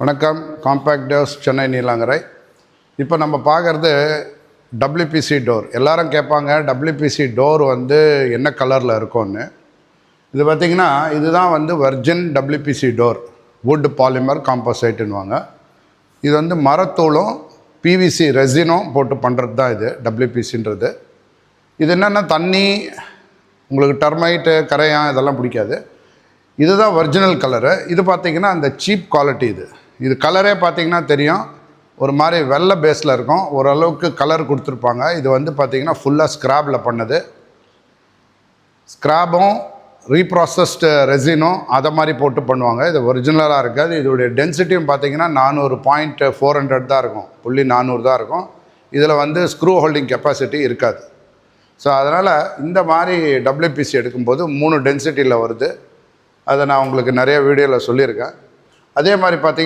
வணக்கம். Compact doors Chennai Neelankarai. இப்போ நம்ம பார்க்குறது டபிள்யூபிசி டோர். எல்லாரும் கேட்பாங்க டபிள்யூபிசி டோர் வந்து என்ன கலரில் இருக்கும்னு. இது பார்த்திங்கன்னா இதுதான் வந்து virgin WPC door. Wood polymer காம்போசைட்டுன்னுவாங்க. இது வந்து மரத்தூளும் பிவிசி ரெசினும் போட்டு பண்ணுறது தான் இது டபிள்யூபிசின்றது. இது என்னென்னா தண்ணி உங்களுக்கு டர்மைட்டு கரையான் இதெல்லாம் பிடிக்காது. இதுதான் ஒரிஜினல் கலரு. இது பார்த்திங்கன்னா அந்த சீப் குவாலிட்டி. இது கலரே பார்த்திங்கன்னா தெரியும், ஒரு மாதிரி வெள்ளை பேஸில் இருக்கும். ஓரளவுக்கு கலர் கொடுத்துருப்பாங்க. இது வந்து பார்த்திங்கன்னா ஃபுல்லாக ஸ்க்ராப்பில் பண்ணது. ஸ்க்ராப்பும் ரீப்ராசஸ்டு ரெசினும் அதை மாதிரி போட்டு பண்ணுவாங்க. இது ஒரிஜினலாக இருக்காது. இதோடைய டென்சிட்டியும் பார்த்திங்கன்னா 400.400 தான் இருக்கும். 400 தான் இருக்கும். இதில் வந்து ஸ்க்ரூ ஹோல்டிங் கெப்பாசிட்டி இருக்காது. ஸோ அதனால் இந்த மாதிரி டபிள்யூபிசி எடுக்கும்போது 3 டென்சிட்டியில் வருது. அதை நான் உங்களுக்கு நிறைய வீடியோவில் சொல்லியிருக்கேன். அதே மாதிரி பார்த்திங்கன்னா